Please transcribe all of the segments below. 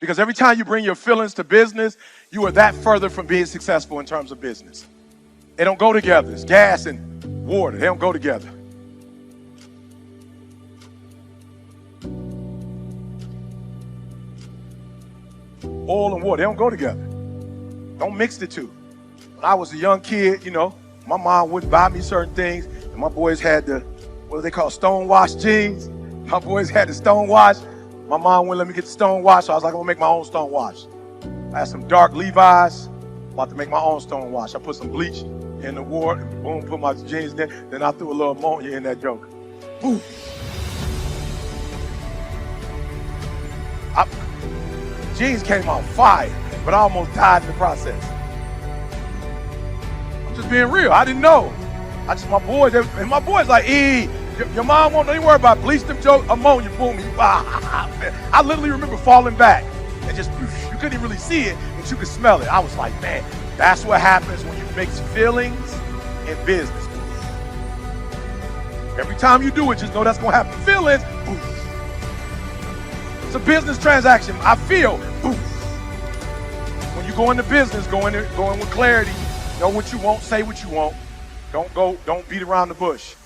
Because every time you bring your feelings to business, you are that further from being successful in terms of business. They don't go together. It's gas and water. They don't go together. Oil and water, they don't go together. Don't mix the two. When I was a young kid, my mom would buy me certain things, and my boys had the, what do they call, stone-washed jeans. My boys had the stone-wash. My mom wouldn't let me get the stone-wash, so I was like, I'm gonna make my own stone-wash. I had some dark Levi's, I'm about to make my own stone-wash. I put some bleach in the water, and boom, put my jeans in there, then I threw a little ammonia in that joker. Boom. Jeans came out fire, but I almost died in the process. I'm just being real. I didn't know. My boys like, your mom won't, don't even worry about it. Bleach them joke, ammonia, boom. I literally remember falling back and just, you couldn't even really see it, but you could smell it. I was like, man, that's what happens when you mix feelings and business. Every time you do it, just know that's gonna happen. Feelings, boom. It's a business transaction. I feel, boom. When you go into business, go in with clarity. Know what you want, say what you want. Don't beat around the bush.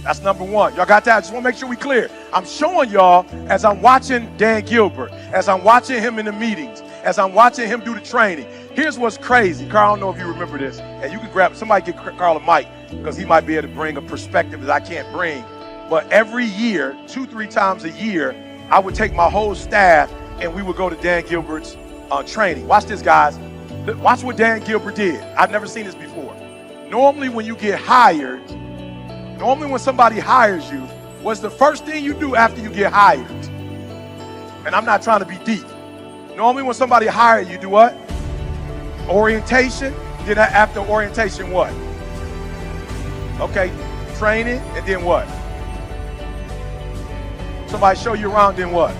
That's number one. Y'all got that? I just want to make sure we clear. I'm showing y'all as I'm watching Dan Gilbert, as I'm watching him in the meetings, as I'm watching him do the training. Here's what's crazy. Carl, I don't know if you remember this. And you can somebody get Carl a mic, because he might be able to bring a perspective that I can't bring. But every year, 2-3 times a year, I would take my whole staff and we would go to Dan Gilbert's training. Watch this, guys. Watch what Dan Gilbert did. I've never seen this before. Normally when you get hired, when somebody hires you, what's the first thing you do after you get hired? And I'm not trying to be deep. Normally when somebody hires you, do what? Orientation. Then after orientation, what? Okay, training, and then what? Somebody show you around, then what?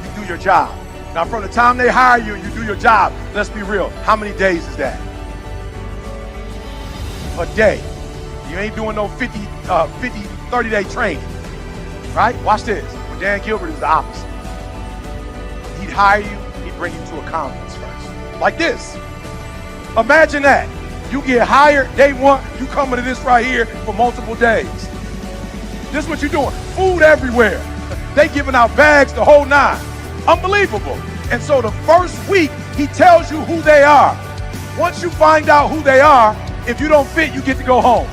You do your job. Now from the time they hire you and you do your job, let's be real, how many days is that? A day. You ain't doing no 30-day training, right? Watch this. With Dan Gilbert, is the opposite. He'd hire you, he'd bring you to a conference first. Like this. Imagine that. You get hired, day one, you coming to this right here for multiple days. This is what you're doing. Food everywhere. They giving out bags the whole nine. Unbelievable. And so the first week, he tells you who they are. Once you find out who they are, if you don't fit, you get to go home.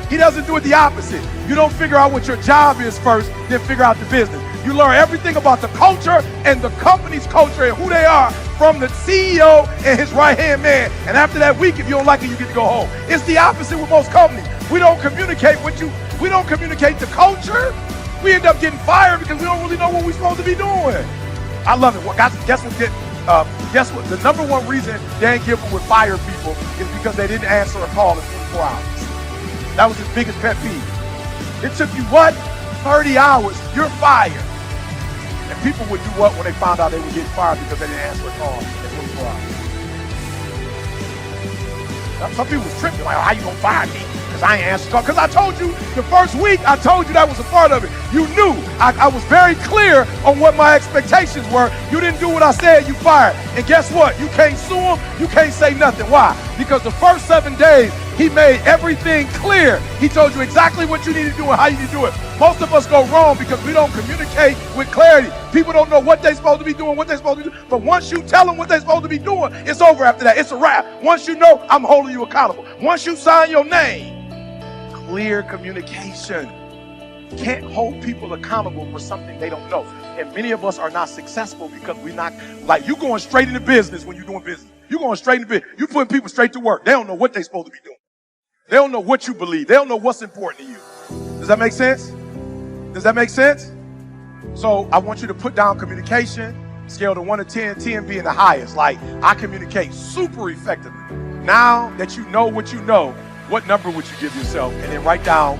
He doesn't do it the opposite. You don't figure out what your job is first, then figure out the business. You learn everything about the culture and the company's culture and who they are from the CEO and his right-hand man. And after that week, if you don't like it, you get to go home. It's the opposite with most companies. We don't communicate we don't communicate the culture. We end up getting fired because we don't really know what we're supposed to be doing. I love it. Well, guys, guess what? The number one reason Dan Gilbert would fire people is because they didn't answer a call in 24 hours. That was his biggest pet peeve. It took you what? 30 hours. You're fired. And people would do what when they found out they were getting fired because they didn't answer a call in 24 hours? Now, some people was tripping like, oh, how you gonna fire me? Because I ain't answered call. Because I told you the first week, I told you that was a part of it. You knew. I was very clear on what my expectations were. You didn't do what I said, you fired. And guess what? You can't sue him. You can't say nothing. Why? Because the first 7 days, he made everything clear. He told you exactly what you need to do and how you need to do it. Most of us go wrong because we don't communicate with clarity. People don't know what they're supposed to be doing, what they're supposed to do. But once you tell them what they're supposed to be doing, it's over after that. It's a wrap. Once you know, I'm holding you accountable. Once you sign your name, clear communication. You can't hold people accountable for something they don't know. And many of us are not successful because we're not, like, you going straight into business when you're doing business. You're going straight into business. You're putting people straight to work. They don't know what they're supposed to be doing. They don't know what you believe. They don't know what's important to you. Does that make sense? Does that make sense? So I want you to put down communication, scale to 1 to 10, 10 being the highest. Like, I communicate super effectively. Now that you know what you know, what number would you give yourself? And then write down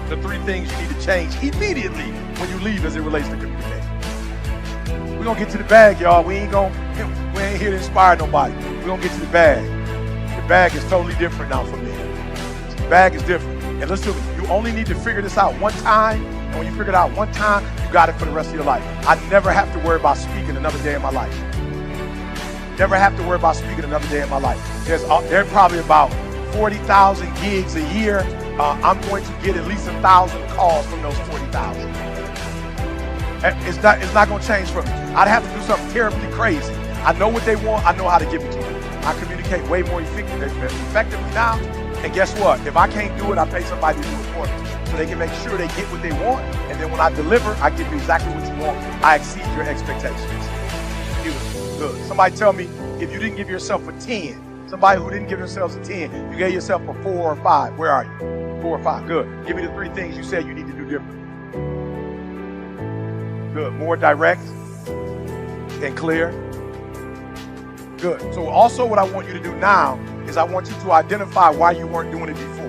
the 3 things you need to change immediately when you leave as it relates to communication. We're going to get to the bag, y'all. We ain't here to inspire nobody. We're going to get to the bag. The bag is totally different now for me. The bag is different. And listen to me, you only need to figure this out one time, and And when you figure it out one time, you got it for the rest of your life. I never have to worry about speaking another day in my life. Never have to worry about speaking another day in my life. There's probably about 40,000 gigs a year. I'm going to get at least 1,000 calls from those 40,000. It's not going to change for me. I'd have to do something terribly crazy. I know what they want. I know how to give it to them. I communicate way more effectively now. And guess what? If I can't do it, I pay somebody to do it for me, so they can make sure they get what they want. And then when I deliver, I give you exactly what you want. I exceed your expectations. Beautiful. Good. Somebody tell me, if you didn't give yourself a 10, somebody who didn't give themselves a 10, you gave yourself a 4 or 5. Where are you? 4 or 5. Good. Give me the 3 things you said you need to do different. Good. More direct and clear. Good. So also what I want you to do now is I want you to identify why you weren't doing it before.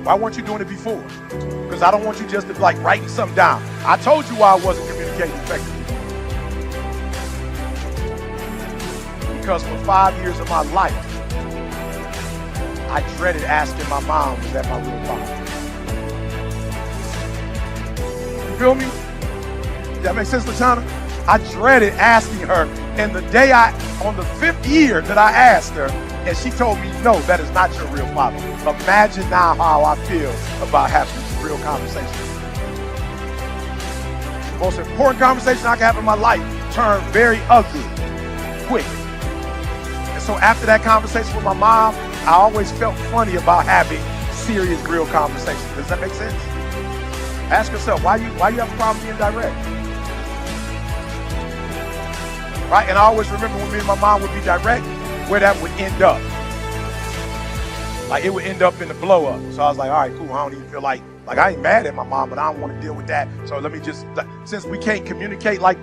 Why weren't you doing it before? Because I don't want you just to be like writing something down. I told you why I wasn't communicating effectively. Because for 5 years of my life, I dreaded asking my mom, was that my real father? You feel me? Does that make sense, LaShawna? I dreaded asking her, and the day on the 5th year that I asked her, and she told me, no, that is not your real father. Imagine now how I feel about having this real conversation. The most important conversation I can have in my life turned very ugly, quick. And so after that conversation with my mom, I always felt funny about having serious, real conversations. Does that make sense? Ask yourself, why you have a problem being direct? Right? And I always remember when me and my mom would be direct, where that would end up. Like it would end up in the blow up. So I was like, all right, cool. I don't even feel like I ain't mad at my mom, but I don't want to deal with that. So let me just, since we can't communicate like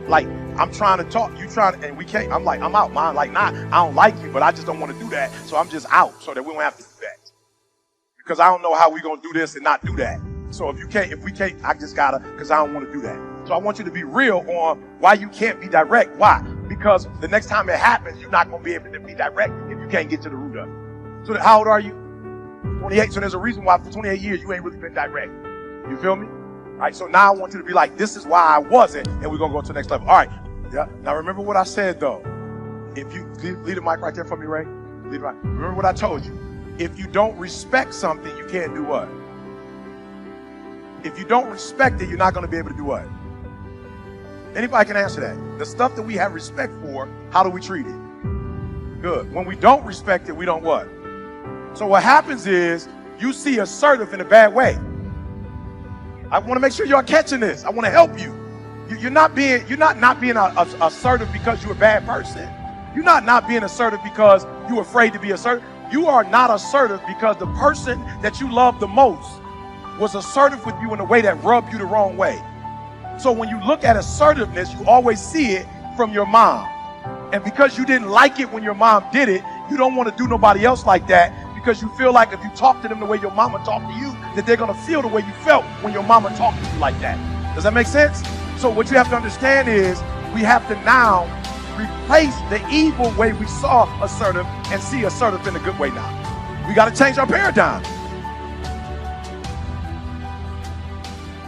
I'm trying to talk, you trying to, and we can't, I'm like, I'm out, mom. Like, nah, I don't like you, but I just don't want to do that. So I'm just out so that we don't have to do that. Because I don't know how we going to do this and not do that. So if we can't, I just gotta, because I don't want to do that. So I want you to be real on why you can't be direct. Why? Because the next time it happens, you're not going to be able to be direct if you can't get to the root of it. So how old are you? 28. So there's a reason why for 28 years you ain't really been direct. You feel me? All right. So now I want you to be like, this is why I wasn't, and we're going to go to the next level. All right. Yeah. Now remember what I said though. If you leave the mic right there for me, Ray. Leave it right. Remember what I told you. If you don't respect something, you can't do what? If you don't respect it, you're not going to be able to do what? Anybody can answer that. The stuff that we have respect for, how do we treat it? Good. When we don't respect it, we don't what? So what happens is you see assertive in a bad way. I want to make sure you're catching this. I want to help you. You're not being assertive because you're a bad person. You're not being assertive because you're afraid to be assertive. You are not assertive because the person that you love the most was assertive with you in a way that rubbed you the wrong way. So when you look at assertiveness, you always see it from your mom. And because you didn't like it when your mom did it, you don't want to do nobody else like that because you feel like if you talk to them the way your mama talked to you, that they're going to feel the way you felt when your mama talked to you like that. Does that make sense? So what you have to understand is we have to now replace the evil way we saw assertive and see assertive in a good way now. We got to change our paradigm.